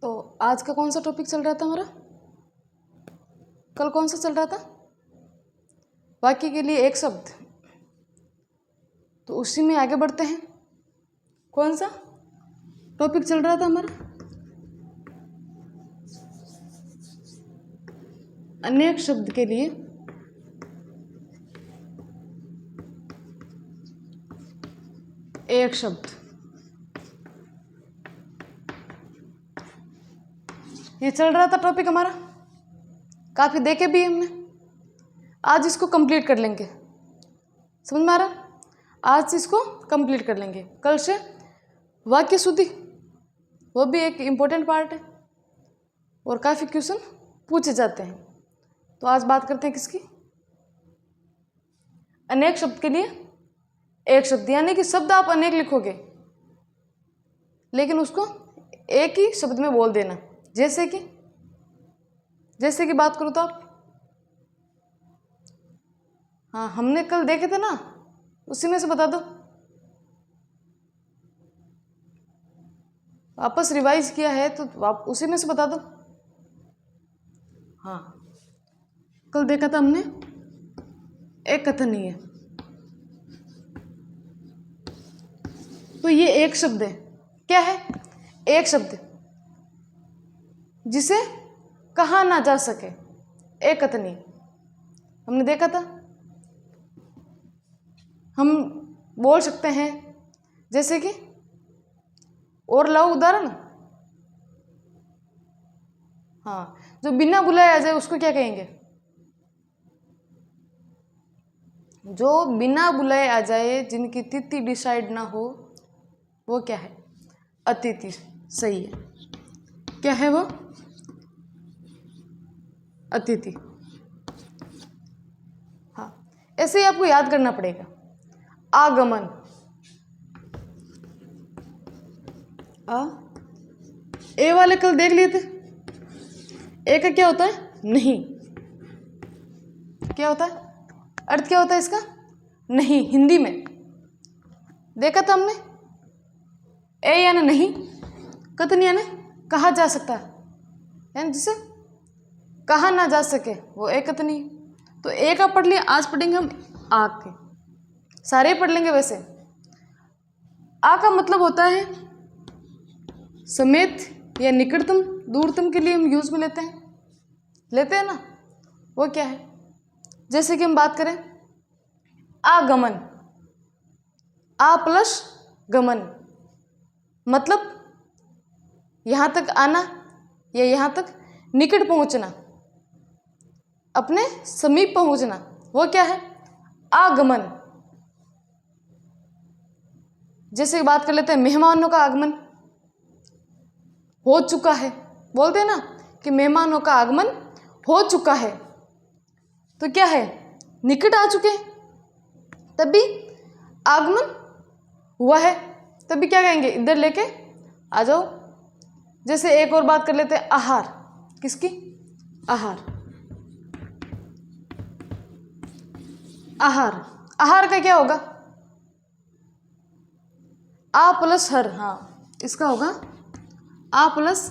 तो आज का कौन सा टॉपिक चल रहा था हमारा? कल कौन सा चल रहा था? वाक्य के लिए एक शब्द। तो उसी में आगे बढ़ते हैं। कौन सा टॉपिक चल रहा था हमारा? अनेक शब्द के लिए एक शब्द। ये चल रहा था टॉपिक हमारा, काफी देखे भी हमने। आज इसको कंप्लीट कर लेंगे, समझ में आ रहा? आज इसको कंप्लीट कर लेंगे। कल से वाक्य शुद्धि, वो भी एक इम्पोर्टेंट पार्ट है और काफी क्वेश्चन पूछे जाते हैं। तो आज बात करते हैं किसकी? अनेक शब्द के लिए एक शब्द, यानी कि शब्द आप अनेक लिखोगे लेकिन उसको एक ही शब्द में बोल देना। जैसे कि बात करूँ तो आप, हाँ हमने कल देखे थे ना, उसी में से बता दो। वापस रिवाइज किया है तो आप उसी में से बता दो। हाँ कल देखा था हमने, एक कथन ही है। तो ये एक शब्द है। क्या है? एक शब्द जिसे कहा ना जा सके, एक कथनी हमने देखा था। हम बोल सकते हैं जैसे कि, और लाओ उदाहरण। हाँ, जो बिना बुलाए आ जाए उसको क्या कहेंगे? जो बिना बुलाए आ जाए, जिनकी तिथि डिसाइड ना हो, वो क्या है? अतिथि। सही है। क्या है वो? अतिथि। हाँ, ऐसे ही आपको याद करना पड़ेगा। आगमन, ए वाले कल देख लिए थे। ए का क्या होता है? नहीं। क्या होता है? अर्थ क्या होता है इसका? नहीं। हिंदी में देखा था हमने। ए यानी नहीं, कथन यानी कहा जा सकता है, यानी जिसे कहा ना जा सके वो एक कथनी। तो ए का पढ़ लिया। आज पढ़ेंगे हम आ के, सारे पढ़ लेंगे। वैसे आ का मतलब होता है समेत या निकटतम, दूरतम के लिए हम यूज में लेते हैं ना। वो क्या है? जैसे कि हम बात करें आगमन, आ प्लस गमन, मतलब यहाँ तक आना या यहाँ तक निकट पहुँचना, अपने समीप पहुँचना, वो क्या है? आगमन। जैसे बात कर लेते हैं मेहमानों का आगमन हो चुका है, बोलते हैं ना कि मेहमानों का आगमन हो चुका है। तो क्या है? निकट आ चुके हैं, तभी आगमन हुआ है। तभी क्या कहेंगे? इधर लेके आ जाओ। जैसे एक और बात कर लेते हैं आहार। किसकी? आहार। आहार, आहार का क्या होगा? आ प्लस हर। हाँ, इसका होगा आ प्लस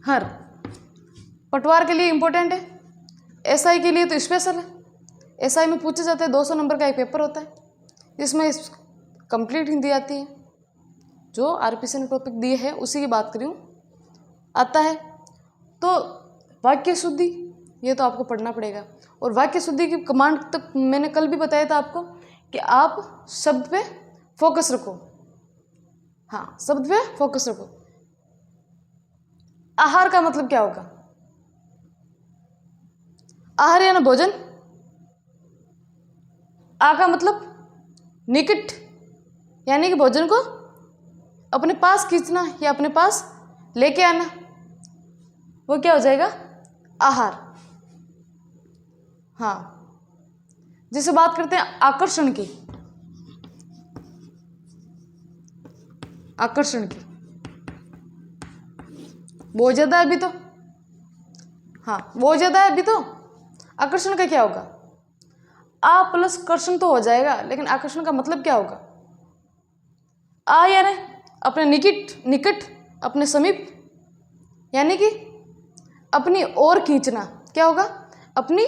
हर। पटवार के लिए इंपॉर्टेंट है, एसआई के लिए तो स्पेशल है। एसआई में पूछे जाते हैं, 200 नंबर का एक पेपर होता है, इसमें कंप्लीट हिंदी आती है। जो आरपीसी ने टॉपिक दिए है उसी की बात करूँ, आता है। तो वाक्य शुद्धि ये तो आपको पढ़ना पड़ेगा। और वाक्य शुद्धि की कमांड तक मैंने कल भी बताया था आपको कि आप शब्द पे फोकस रखो। हाँ, शब्द पे फोकस रखो। आहार का मतलब क्या होगा? आहार यानी भोजन। आ का मतलब निकट, यानी कि भोजन को अपने पास खींचना या अपने पास लेके आना, वो क्या हो जाएगा? आहार। हाँ, जिसे बात करते हैं आकर्षण की। आकर्षण की बहुत ज्यादा है अभी तो। हाँ, बहुत ज्यादा है अभी तो। आकर्षण का क्या होगा? आ प्लस कर्षण तो हो जाएगा, लेकिन आकर्षण का मतलब क्या होगा? आ यानी अपने निकट, अपने समीप, यानी कि अपनी ओर खींचना। क्या होगा? अपनी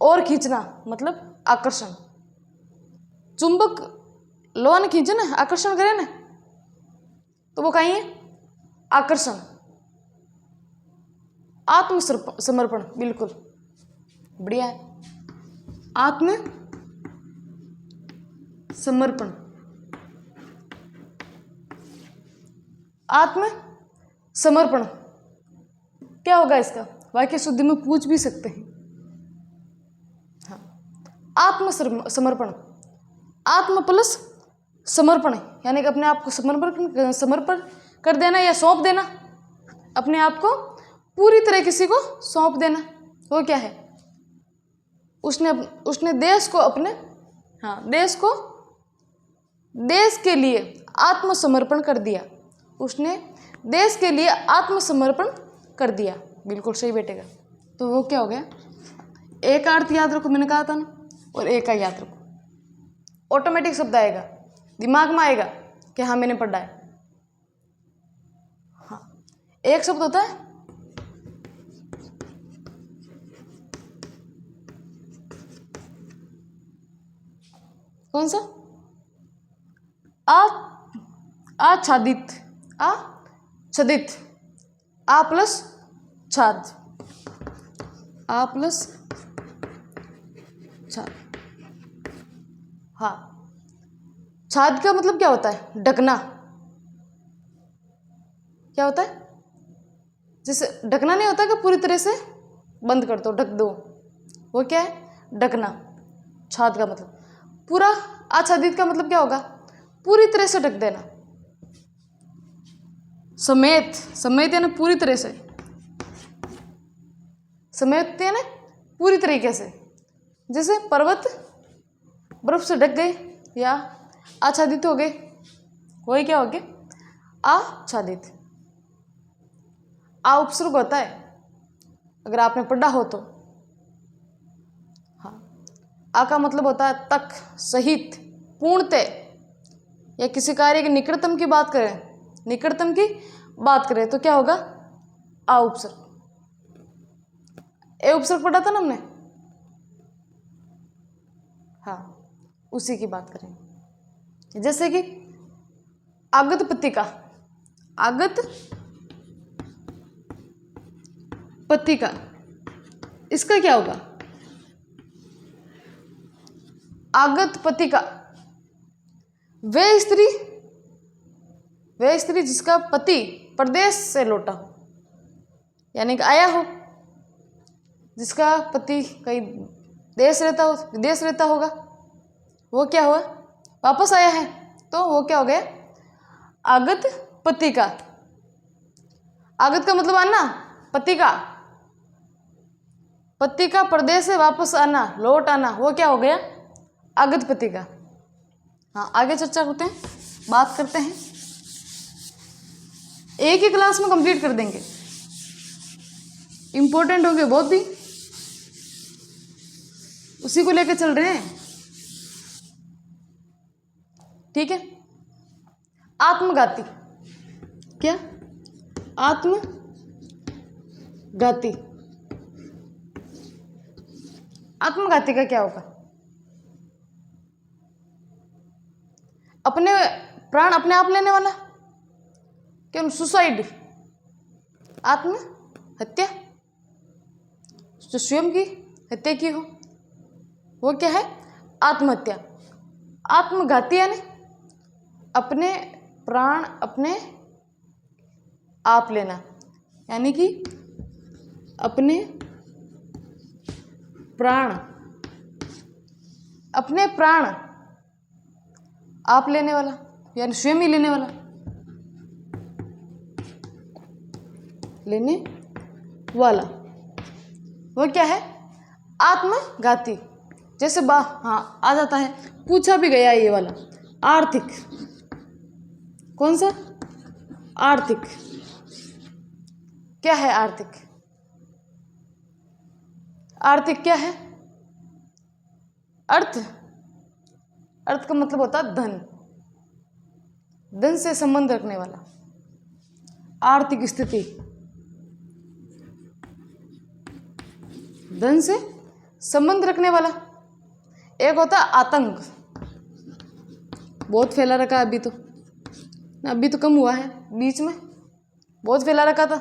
ओर खींचना मतलब आकर्षण। चुंबक लोहा ने खींचे ना, आकर्षण करे ना, तो वो कहीं है आकर्षण। आत्मसमर्पण, बिल्कुल बढ़िया है। आत्म समर्पण, आत्म समर्पण क्या होगा इसका? वाक्य शुद्धि में पूछ भी सकते हैं। हाँ, आत्म समर्पण, आत्म प्लस समर्पण यानी कि अपने आप को समर्पण कर देना या सौंप देना, अपने आप को पूरी तरह किसी को सौंप देना। वो क्या है? उसने देश को अपने, हाँ, देश के लिए आत्मसमर्पण कर दिया। उसने देश के लिए आत्मसमर्पण कर दिया। बिल्कुल सही बैठेगा। तो वो क्या हो गया? एक का अर्थ याद रखो, मैंने कहा था ना, और एक का याद रखो। ऑटोमेटिक शब्द आएगा, दिमाग में आएगा कि हाँ मैंने पढ़ा है। हाँ, एक शब्द होता है कौन सा? आच्छादित, आच्छादित, आ प्लस छाद, आ प्लस छाद। हाँ, छाद का मतलब क्या होता है? ढकना। क्या होता है? जैसे ढकना नहीं होता कि पूरी तरह से बंद कर दो, ढक दो, वो क्या है? ढकना। छाद का मतलब पूरा। आच्छादित का मतलब क्या होगा? पूरी तरह से ढक देना। समेत, समेत यानी पूरी तरह से, समेत यानी पूरी तरीके से। जैसे पर्वत बर्फ से ढक गए या आच्छादित हो गए, वही क्या हो गया? आच्छादित। आ उपसर्ग होता है, अगर आपने पढ़ा हो तो। हाँ, आ का मतलब होता है तक, सहित, पूर्णतः, या किसी कार्य के निकटतम की बात करें, निकटतम की बात करें तो क्या होगा? आ उपसर्ग। ए उपसर्ग पढ़ा था ना हमने। हाँ, उसी की बात करें। जैसे कि आगत पत्तिका, आगत पत्तिका, इसका क्या होगा? आगत पत्तिका, वह स्त्री जिसका पति प्रदेश से लौटा हो, यानी कि आया हो, जिसका पति कहीं देश रहता हो, विदेश रहता होगा, वो क्या हुआ? वापस आया है, तो वो क्या हो गया? आगत पत्तिका। आगत का मतलब आना, पत्तिका, पत्तिका प्रदेश से वापस आना, लौट आना, वो क्या हो गया? आगत पत्तिका। हाँ, आगे चर्चा करते हैं, बात करते हैं। एक ही क्लास में कंप्लीट कर देंगे, इंपॉर्टेंट होंगे बहुत भी, उसी को लेकर चल रहे हैं। ठीक है। आत्मघाती, क्या? आत्मघाती, आत्मघाती का क्या होगा? अपने प्राण अपने आप लेने वाला, क्या? सुसाइड, आत्महत्या, जो स्वयं की हत्या की हो, वो क्या है? आत्महत्या। आत्मघाती यानी अपने प्राण अपने आप लेना, यानी कि अपने प्राण आप लेने वाला, यानी स्वयं ही लेने वाला, लेने वाला, वो क्या है? आत्मघाती। जैसे हाँ आ जाता है, पूछा भी गया ये वाला, आर्थिक। कौन सा? आर्थिक। क्या है आर्थिक? आर्थिक क्या है? अर्थ का मतलब होता है धन, धन से संबंध रखने वाला, आर्थिक स्थिति। धन से संबंध रखने वाला। एक होता है आतंक, बहुत फैला रखा है अभी तो कम हुआ है, बीच में बहुत फैला रखा था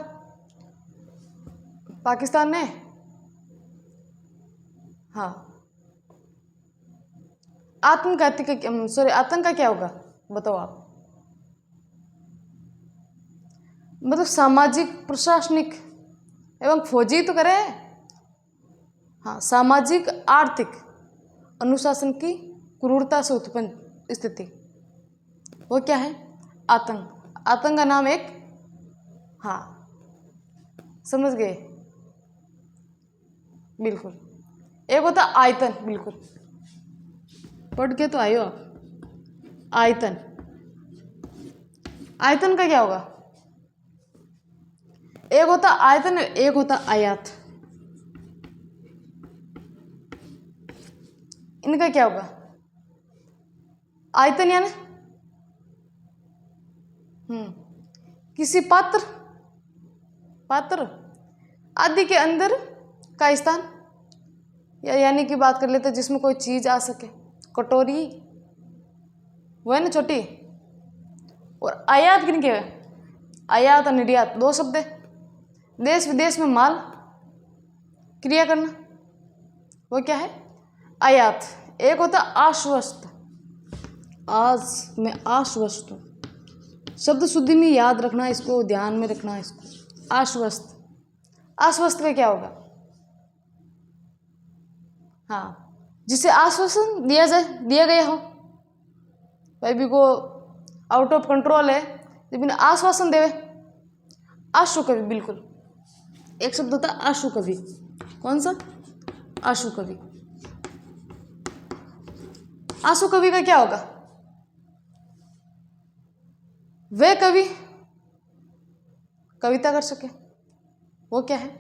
पाकिस्तान ने। हाँ, आतंक का क्या होगा बताओ आप? मतलब सामाजिक, प्रशासनिक एवं फौजी तो करे। हाँ, सामाजिक आर्थिक अनुशासन की क्रूरता से उत्पन्न स्थिति, वो क्या है? आतंक। आतंक का नाम एक, हाँ समझ गए, बिल्कुल। एक होता आयतन, बिल्कुल पढ़ के तो आयो आप। आयतन, आयतन का क्या होगा? एक होता आयतन, एक होता आयात। इनका क्या होगा? आयतन यानी किसी पात्र आदि के अंदर का स्थान, यानी कि बात कर लेते हैं जिसमें कोई चीज आ सके। कटोरी वो है ना छोटी। और आयात किन के? आयात और निर्यात दो शब्द है। देश विदेश में माल क्रिया करना, वो क्या है? आयात। एक होता आश्वस्त, आज मैं आश्वस्त हूँ, शब्द शुद्धि में याद रखना इसको, ध्यान में रखना इसको। आश्वस्त, आश्वस्त का क्या होगा? हाँ, जिसे आश्वासन दिया गया हो, भाई भी को आउट ऑफ कंट्रोल है, लेकिन आश्वासन देवे, आशु कवि। बिल्कुल, एक शब्द होता है आशु कवि। कौन सा? आशु कवि। आशु कवि का क्या होगा? वे कवि कविता कर सके, वो क्या है?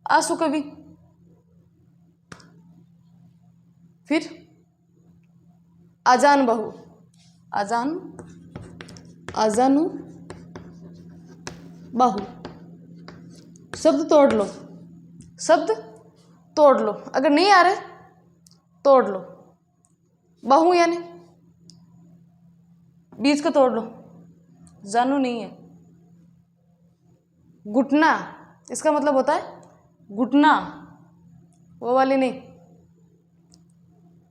आशु कवि। फिर आजान बहु, आजानु बाहु। शब्द तोड़ लो, अगर नहीं आ रहे तोड़ लो। बाहु यानी बीच का तोड़ लो, जानू नहीं है। घुटना, इसका मतलब होता है घुटना, वो वाली नहीं,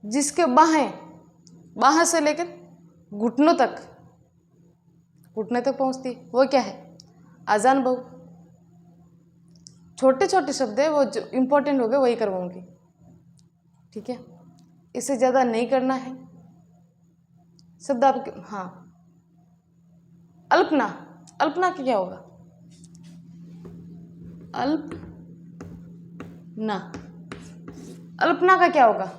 जिसके बाहें से लेकर घुटनों तक, घुटने तक पहुंचती है, वो क्या है? आजान बहु। छोटे छोटे शब्द है, वो जो इंपॉर्टेंट हो गए वही करवाऊंगी, ठीक है? इससे ज़्यादा नहीं करना है शब्द आपके। हाँ, अल्पना, अल्पना का क्या होगा? अल्पना का क्या होगा?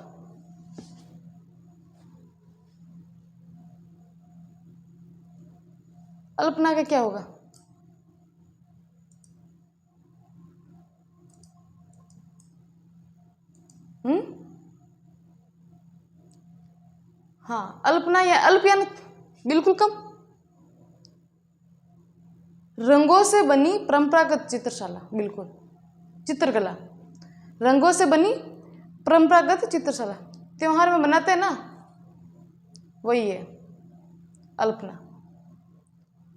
अल्पना का क्या होगा? हाँ, अल्पना या अल्प यानी बिल्कुल कम। रंगों से बनी परंपरागत चित्रशाला, बिल्कुल चित्रकला। रंगों से बनी परंपरागत चित्रशाला, त्योहार में बनाते हैं ना, वही है अल्पना।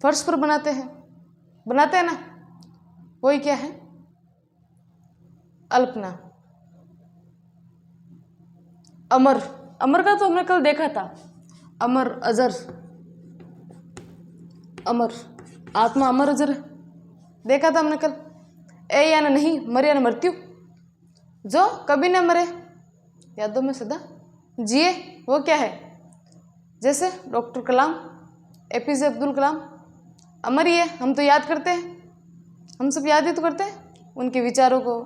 फर्श पर बनाते हैं ना, वही क्या है? अल्पना। अमर का तो हमने कल देखा था, अमर अजर, अमर आत्मा, अमर अजर देखा था हमने कल। ए यानी नहीं, मर यानी मृत्यु, जो कभी न मरे, यादों में सदा जिए, वो क्या है? जैसे डॉक्टर कलाम, APJ अब्दुल कलाम अमर ही है, हम तो याद करते हैं, हम सब याद ही तो करते हैं उनके विचारों को,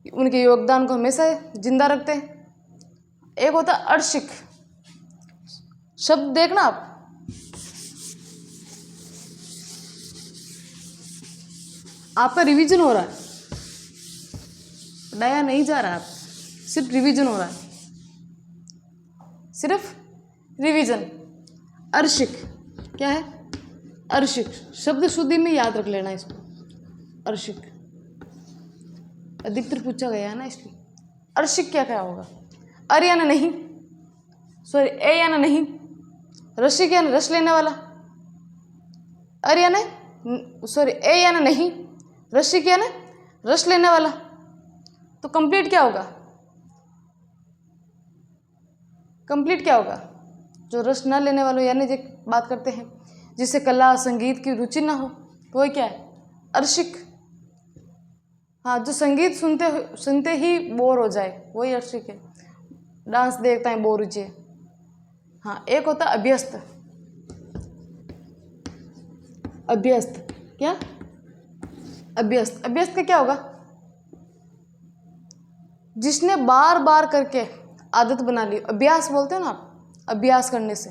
उनके योगदान को हमेशा जिंदा रखते हैं। एक होता अर्शिक शब्द, देखना आप, आपका रिवीजन हो रहा है, पढ़ाया नहीं जा रहा, सिर्फ रिवीजन हो रहा है, सिर्फ रिवीजन। अर्शिक क्या है? अर्शिक शब्द शुद्धि में याद रख लेना इसको, अर्शिक। अधिकतर पूछा गया है ना इसलिए। अर्शिक क्या क्या होगा? अर यानी नहीं, सॉरी ए यानी नहीं, रसिक यानी रस लेने वाला, अर यानी सॉरी ए यानी नहीं, रसिक यानी रस लेने वाला। तो कंप्लीट क्या होगा? कंप्लीट क्या होगा? जो रस न लेने वालों यानी जो बात करते हैं जिससे कला संगीत की रुचि ना हो, तो वही क्या है? अर्शिक। हाँ, जो संगीत सुनते ही बोर हो जाए वही अर्शिक है। डांस देखता है बोर रुचि। हाँ, एक होता है अभ्यस्त। अभ्यस्त क्या? अभ्यस्त। अभ्यस्त का क्या होगा? जिसने बार बार करके आदत बना ली। अभ्यास बोलते हैं ना आप, अभ्यास करने से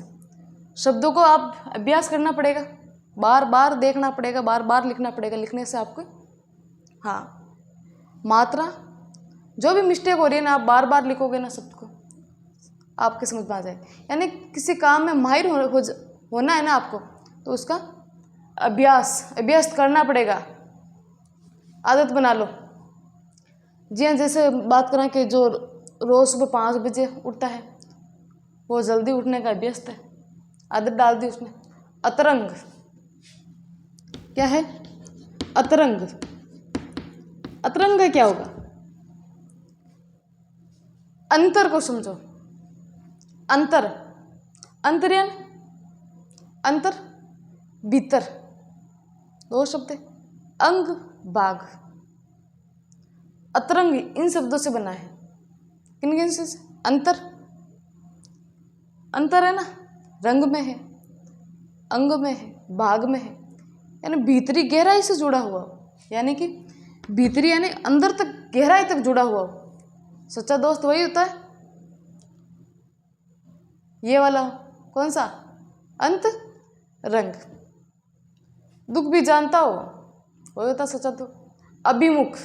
शब्दों को आप अभ्यास करना पड़ेगा, बार बार देखना पड़ेगा, बार बार लिखना पड़ेगा। लिखने से आपको हाँ मात्रा जो भी मिस्टेक हो रही है ना, आप बार बार लिखोगे ना शब्द को, आपके समझ में आ जाए। यानी किसी काम में माहिर होना है ना आपको, तो उसका अभ्यास करना पड़ेगा। आदत बना लो। जी हाँ, जैसे बात करें कि जो रोज़ सुबह 5 बजे उठता है, वो जल्दी उठने का अभ्यस्त है, आदत डाल दी उसने। अतरंग क्या है? अतरंग। अतरंग का क्या होगा? अंतर को समझो। अंतर, अंतर यानी अंतर, भीतर, दो शब्द है। अंग बाघ। अतरंग इन शब्दों से बना है। किन किन से? अंतर, अंतर है ना, रंग में है, अंग में है, भाग में है, यानी भीतरी गहराई से जुड़ा हुआ हो, यानी कि भीतरी यानी अंदर तक गहराई तक जुड़ा हुआ हो। सच्चा दोस्त वही होता है, ये वाला। कौन सा? अंत रंग। दुख भी जानता हो, वही होता सच्चा दोस्त। अभिमुख,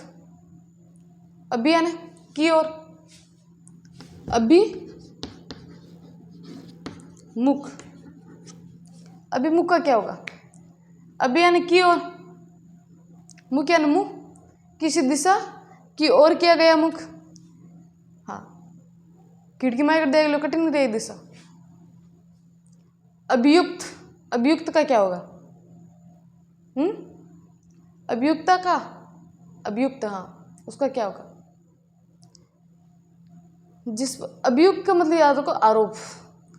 अभी यानी की ओर, अभिमुख। अभिमुख का क्या होगा? अभी यानी की ओर, मुख यानी मुंह, किसी दिशा की ओर किया गया मुख। हाँ, खिड़की में अगर देख लो कठिन नहीं रही दिशा। अभियुक्त, अभियुक्त का क्या होगा? अभियुक्ता का, अभियुक्त, हाँ, उसका क्या होगा? जिस अभियुक्त का मतलब याद रखो, आरोप।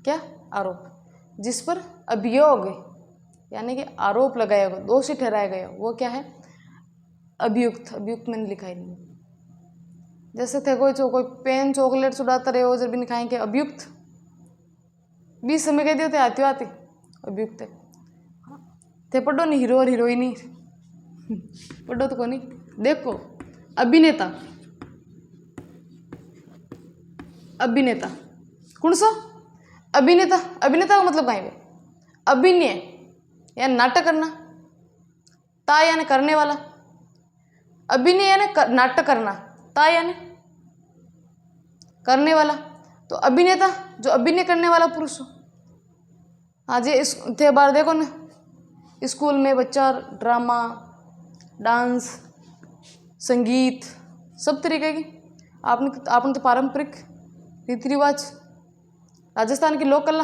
क्या? आरोप। जिस पर अभियोग यानी कि आरोप लगाया गया, दोषी ठहराया गया, वो क्या है? अभियुक्त। अभियुक्त मैंने लिखा ही नहीं। जैसे थे कोई पेन चॉकलेट चुराता रहे हो, जब भी नहीं खाएंगे, अभियुक्त। 20 समय कह दिए थे आती आती, अभियुक्त है। थे पढ़ो नहीं, हीरो और हीरोइनी पढ़ो तो को नहीं। देखो, अभिनेता, अभिनेता कौन सा? अभिनेता। अभिनेता का मतलब कहीं पे? अभिनय यानी नाटक करना, ता यानी करने वाला, अभिनय यानी नाटक करना, ता यानी करने वाला। तो अभिनेता जो अभिनय करने वाला पुरुष हो। हाँ जी, इस थे बार देखो ना, स्कूल में बच्चा ड्रामा, डांस, संगीत, सब तरीके की आपने तो पारंपरिक रीति रिवाज, राजस्थान की लोक कला।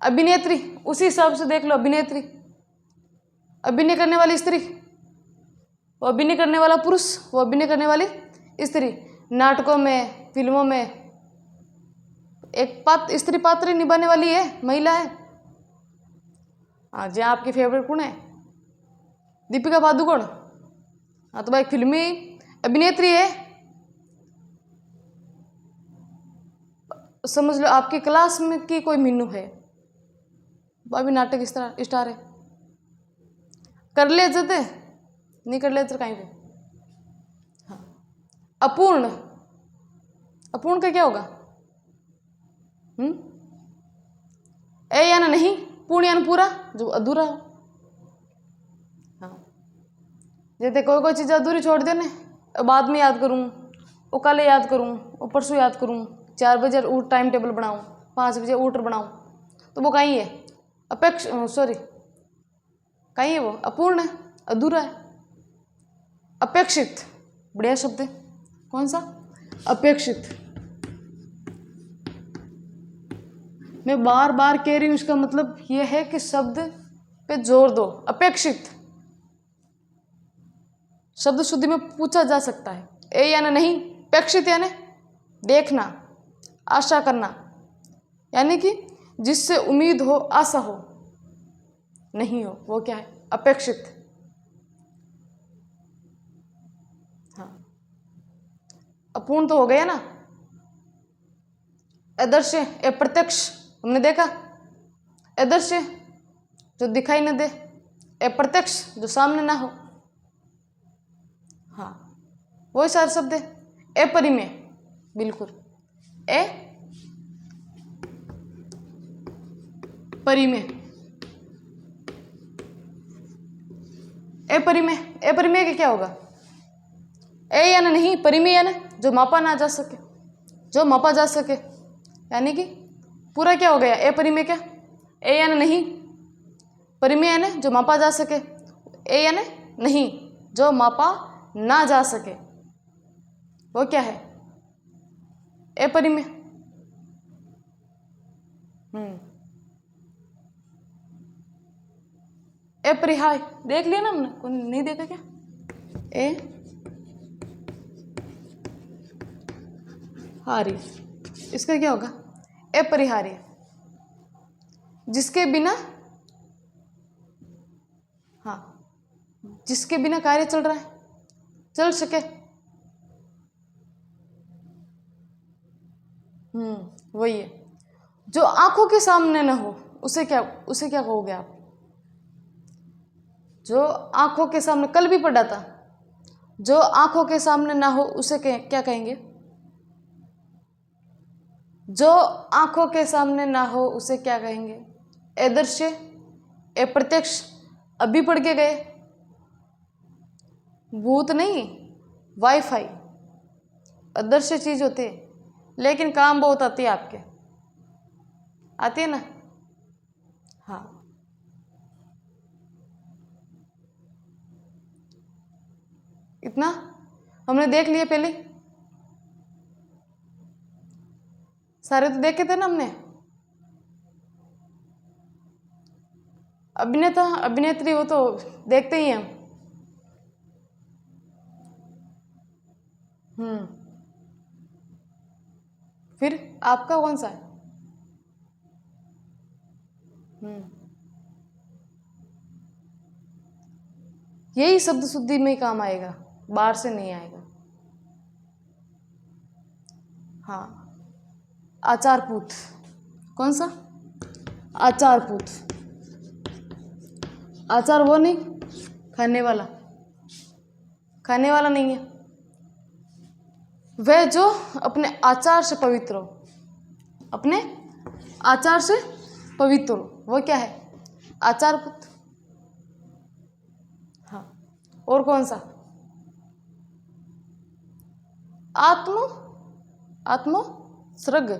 अभिनेत्री, उसी हिसाब से देख लो, अभिनेत्री अभिनय करने वाली स्त्री, वो अभिनय करने वाला पुरुष, वो अभिनय करने वाली स्त्री। नाटकों में, फिल्मों में एक स्त्री पात्र निभाने वाली है, महिला है। हाँ जी, आपकी फेवरेट कौन है? दीपिका पादुकोण। हाँ, तो भाई फिल्मी अभिनेत्री है। समझ लो आपकी क्लास में की कोई मीनू है, वो अभी नाटक स्टार है। कर ले जते, नहीं कर ले तो कहीं पे। हाँ, अपूर्ण। अपूर्ण का क्या होगा? ए यानी नहीं, पूर्ण यानी पूरा, जो अधूरा हो। हाँ, जैसे कोई चीज़ अधूरी छोड़ दे ना, बाद में याद करूँ, वो कल याद करूँ, वो परसों याद करूँ, 4 बजे उठ टाइम टेबल बनाऊँ, 5 बजे उठ बनाऊँ, तो वो कहीं है कहीं है वो अपूर्ण है, अधूरा है। अपेक्षित, बढ़िया शब्द है। कौन सा? अपेक्षित। मैं बार बार कह रही हूँ, इसका मतलब यह है कि शब्द पे जोर दो। अपेक्षित शब्द शुद्धि में पूछा जा सकता है, ए यानी नहीं। अपेक्षित यानी देखना, आशा करना, यानी कि जिससे उम्मीद हो, आशा हो, नहीं हो, वो क्या है? अपेक्षित। हाँ, अपूर्ण तो हो गया ना। अदृश्य, अप्रत्यक्ष, हमने देखा। अदृश्य जो दिखाई न दे, अप्रत्यक्ष जो सामने ना हो। हाँ, वही सारे शब्द है। अपरिमेय, बिल्कुल। परिमेय, अपरिमेय। अपरिमेय का क्या होगा? ए यानी नहीं, परिमेय यानी जो मापा ना जा सके, जो मापा जा सके, यानी कि पूरा क्या हो गया? अपरिमेय क्या? ए यानी नहीं, परिमेय यानी जो मापा जा सके, ए यानी नहीं, जो मापा ना जा सके, वो क्या है? अपरिमेय। अपरिहाय देख लिया ना हमने, कोई नहीं देखा क्या? ए हारी, इसका क्या होगा? अपरिहार्य, जिसके बिना, हाँ, जिसके बिना कार्य चल रहा है, चल सके। वही है। जो आंखों के सामने ना हो, उसे क्या कहोगे आप? जो आंखों के सामने, कल भी पढ़ा था, जो आंखों के सामने ना हो उसे क्या कहेंगे? जो आंखों के सामने ना हो उसे क्या कहेंगे? अदृश्य, अप्रत्यक्ष, अभी पढ़ के गए। भूत नहीं, वाईफाई अदृश्य चीज होती है, लेकिन काम बहुत आती है आपके, आती है ना। हाँ, इतना हमने देख लिया पहले, सारे तो देखे थे ना हमने। अभिनेता अभिनेत्री वो तो देखते ही हैं हम। फिर आपका कौन सा है? यही शब्द शुद्धि में ही काम आएगा, बाहर से नहीं आएगा। हाँ, आचारपूत। कौन सा? आचारपूत। आचार वो नहीं, खाने वाला, खाने वाला नहीं है। वह जो अपने आचार से पवित्र हो, अपने आचार से पवित्र हो, वो क्या है? आचारपूत। हाँ, और कौन सा? आत्मोत्सर्ग।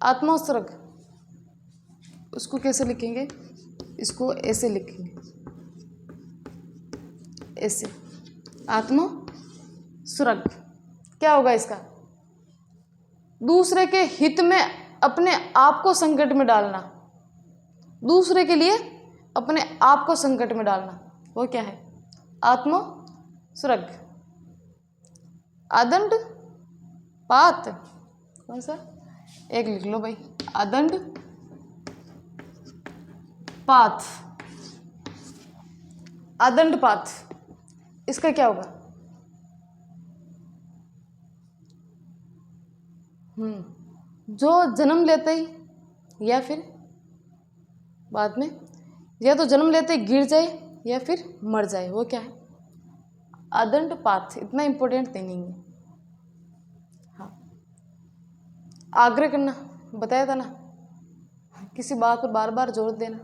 आत्मोत्सर्ग, उसको कैसे लिखेंगे? इसको ऐसे लिखेंगे, ऐसे। आत्मोत्सर्ग क्या होगा इसका? दूसरे के हित में अपने आप को संकट में डालना, दूसरे के लिए अपने आप को संकट में डालना, वो क्या है? आत्मोत्सर्ग। आदंड पात, कौन सा? एक लिख लो भाई, आदंड पात। आदंड पात, इसका क्या होगा? जो जन्म लेते ही या फिर बाद में, या तो जन्म लेते ही गिर जाए या फिर मर जाए, वो क्या है? आदंड पात। इतना इंपॉर्टेंट नहीं है। हाँ, आग्रह करना, बताया था ना, किसी बात पर बार बार जोर देना।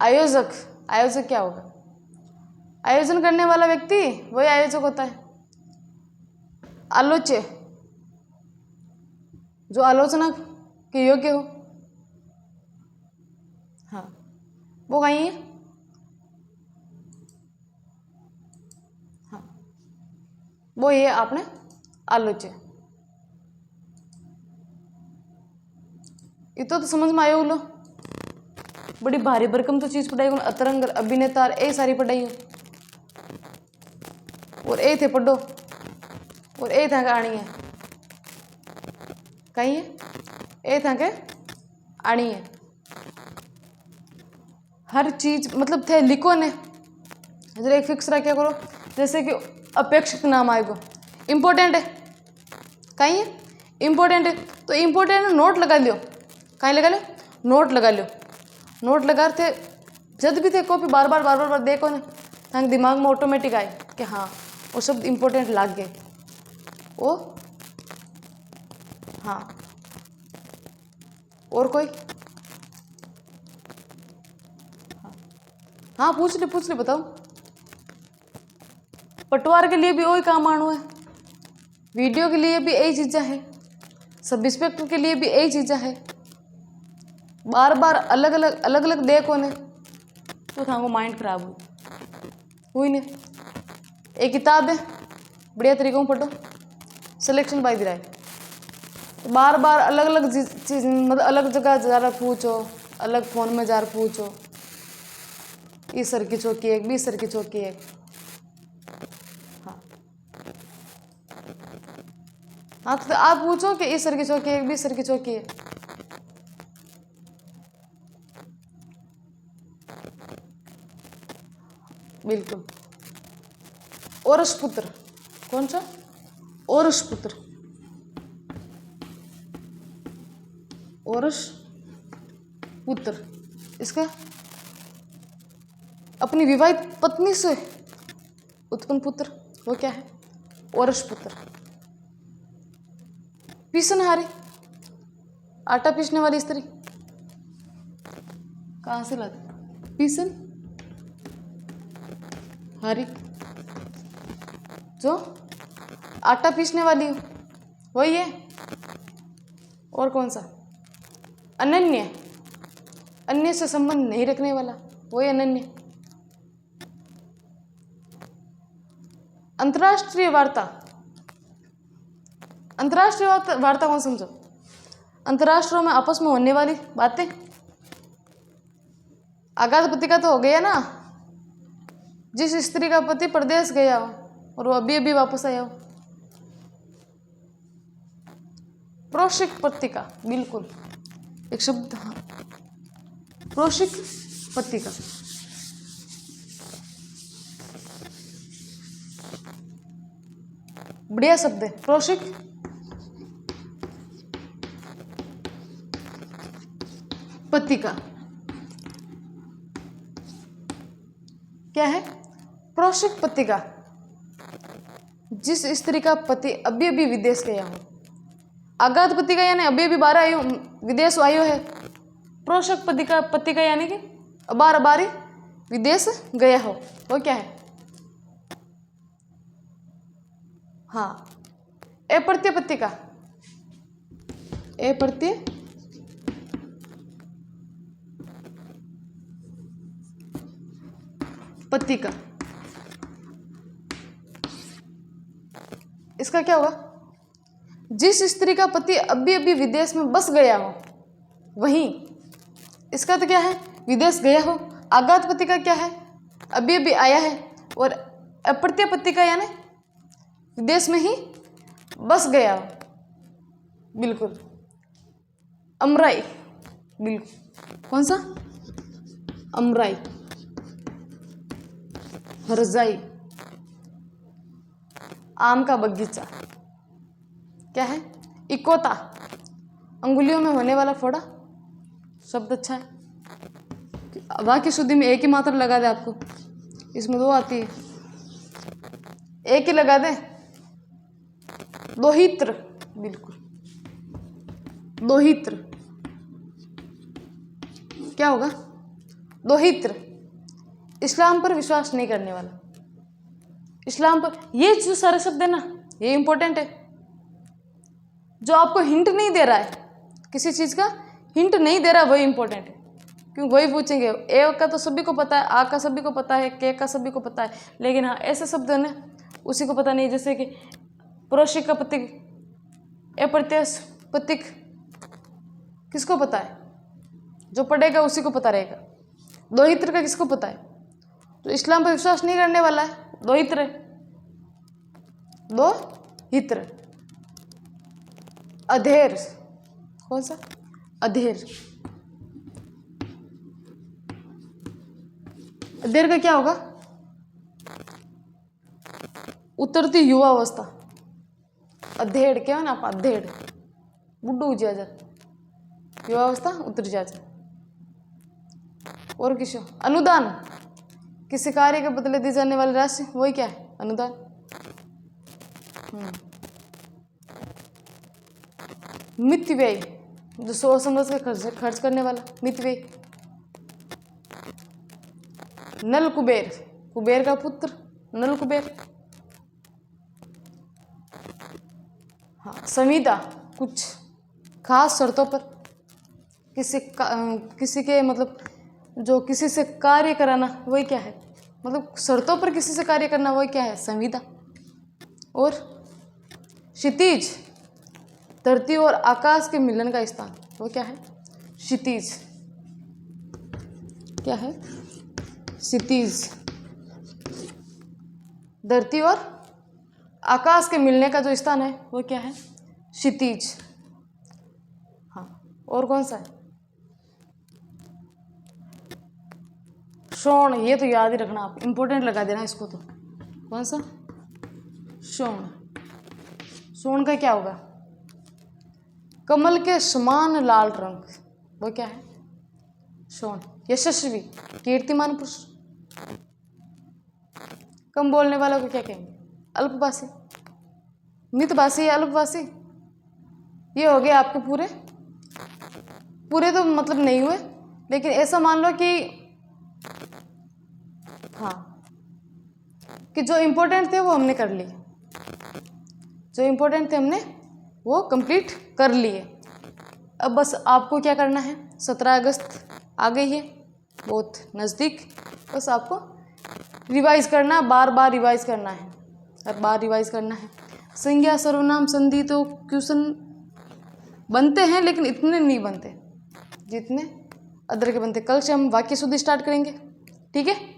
आयोजक, आयोजक क्या होगा? आयोजन करने वाला व्यक्ति वही आयोजक होता है। आलोच्य, जो आलोचना के योग्य हो। हाँ, वो कहीं है। वो ये आपने आलोच्य। इतो तो समझ में आयो लो। बड़ी भारी भरकम तो चीज पढ़ाई अतरंग अभिनेता ए सारी पढ़ाई और ए थे पढ़ो और ए था आनी है कहीं है ए था के आनी है हर चीज मतलब थे लिखो ने जरा एक फिक्स रखा करो जैसे कि अपेक्षित नाम आएगा इम्पोर्टेंट है कहीं है इम्पोर्टेंट है तो इम्पोर्टेंट नोट लगा लियो कहीं लगा लो नोट लगा लो नोट लगा थे जब भी थे कॉपी बार बार देखो ना ताकि दिमाग में ऑटोमेटिक आए कि हाँ वो शब्द इम्पोर्टेंट लाग गए वो हाँ और कोई हाँ पूछ ले बताओ। पटवार के लिए भी वही काम आना है, वीडियो के लिए भी यही चीज़ें है, सब इंस्पेक्टर के लिए भी यही चीज़ें है। बार बार अलग अलग देखो ने तो थाको माइंड खराब हुई ने। एक किताब है बढ़िया तरीकों पढ़ो सिलेक्शन बाय द राय। बार बार अलग चीज मतलब अलग जगह जा रहा पूछो अलग फोन में जा रहा पूछो इस सर की चौकी एक 20 सर की चौकी एक। हाँ तो आप पूछो कि इस सर की चौकी एक 20 सर की चौकी है। बिल्कुल। ओरस पुत्र कौन सा ओरस पुत्र ओरस पुत्र इसका अपनी विवाहित पत्नी से उत्पन्न पुत्र वो क्या है ओरस पुत्र। पीसनहारी आटा पीसने वाली स्त्री कहाँ से लाते पीसन हारी जो आटा पीसने वाली हो वही है। और कौन सा अनन्य अन्य से संबंध नहीं रखने वाला वही अनन्य। अंतर्राष्ट्रीय वार्ता अंतर्राष्ट्रीय वार्ता कौन समझो अंतर्राष्ट्रों में आपस में होने वाली बातें। आघात पति का तो हो गया ना जिस स्त्री का पति प्रदेश गया हो और वो अभी वापस आया हो। प्रोशिक पत्रिका बिल्कुल एक शब्द हाँ प्रोशिक पत्रिका बढ़िया शब्द है प्रोशिक पत्रिका क्या है प्रोशिक पत्रिका जिस स्त्री का पति अभी विदेश गया हो। आघात पत्रिका यानी अभी बाहर आयो विदेश आयो है। प्रोशक पत्रिका यानी कि बार विदेश गया हो वो क्या है हाँ अप्रत्यय पत्रिका अप्रत्यय पत्रिका इसका क्या होगा जिस स्त्री का पति अभी विदेश में बस गया हो वहीं इसका तो क्या है विदेश गया हो। आघात पत्रिका क्या है अभी आया है और अप्रत्यय पत्रिका यानी विदेश में ही बस गया हो। बिल्कुल अमराई बिल्कुल कौन सा अमराई हरजाई आम का बगीचा क्या है इकोता अंगुलियों में होने वाला फोड़ा शब्द अच्छा है। वाक्य शुद्धि में एक ही मात्रा लगा दे आपको इसमें दो आती है एक ही लगा दे दोहित्र बिल्कुल दोहित्र क्या होगा दोहित्र इस्लाम पर विश्वास नहीं करने वाला। इस्लाम पर ये जो सारे शब्द है ना ये इंपॉर्टेंट है जो आपको हिंट नहीं दे रहा है किसी चीज़ का हिंट नहीं दे रहा वही इंपॉर्टेंट है क्यों वही पूछेंगे। ए का तो सभी को पता है आ का सभी को पता है के का सभी को पता है लेकिन हाँ ऐसे शब्द है ना उसी को पता नहीं। जैसे कि प्रोशिक का प्रतीक अप्रत्यक्ष प्रतीक किसको पता है? जो पढ़ेगा उसी को पता रहेगा। दोहित्र का किसको पता है? तो इस्लाम पर विश्वास नहीं करने वाला है दोहित्र, दोहित्र। अधेर, कौन सा? अधेर। अधेर का क्या होगा? उतरती युवा अवस्था। अधेड़ क्या है ना आप? अधेड़ बुड्ढू जा युवा अवस्था उतर जा। और किसी अनुदान, किसी कार्य के बदले दी जाने वाली राशि, वही क्या है? अनुदान। मित व्यय, जो सोच समझ के खर्च करने वाला, मित व्यय। नल कुबेर, कुबेर का पुत्र नल कुबेर। हाँ, संविदा, कुछ खास शर्तों पर किसी के मतलब जो किसी से कार्य कराना, वही क्या है? मतलब शर्तों पर किसी से कार्य करना, वही क्या है? संविदा। और क्षितिज, धरती और आकाश के मिलन का स्थान, वो क्या है? क्षितिज। क्या है? क्षितिज। धरती और आकाश के मिलने का जो स्थान है वो क्या है? क्षितिज। हाँ, और कौन सा है? शोण, ये तो याद ही रखना आप, इंपॉर्टेंट लगा देना इसको। तो कौन सा? शोण। शोण का क्या होगा? कमल के समान लाल रंग, वो क्या है? शोण। यशस्वी, कीर्तिमान पुरुष। कम बोलने वालों को क्या कहेंगे? अल्पभाषी, मितभाषी या अल्पभाषी। ये हो गए आपके पूरे पूरे तो मतलब नहीं हुए, लेकिन ऐसा मान लो कि हाँ, कि जो इम्पोर्टेंट थे वो हमने कर लिए, जो इम्पोर्टेंट थे हमने वो कंप्लीट कर लिए। अब बस आपको क्या करना है? 17 अगस्त आ गई है, बहुत नज़दीक। बस आपको रिवाइज करना, बार बार रिवाइज करना है, हर बार रिवाइज करना है। संज्ञा सर्वनाम संधि तो क्वेश्चन बनते हैं, लेकिन इतने नहीं बनते जितने अदर के बनते। कल से हम वाक्य शुद्धि स्टार्ट करेंगे, ठीक है?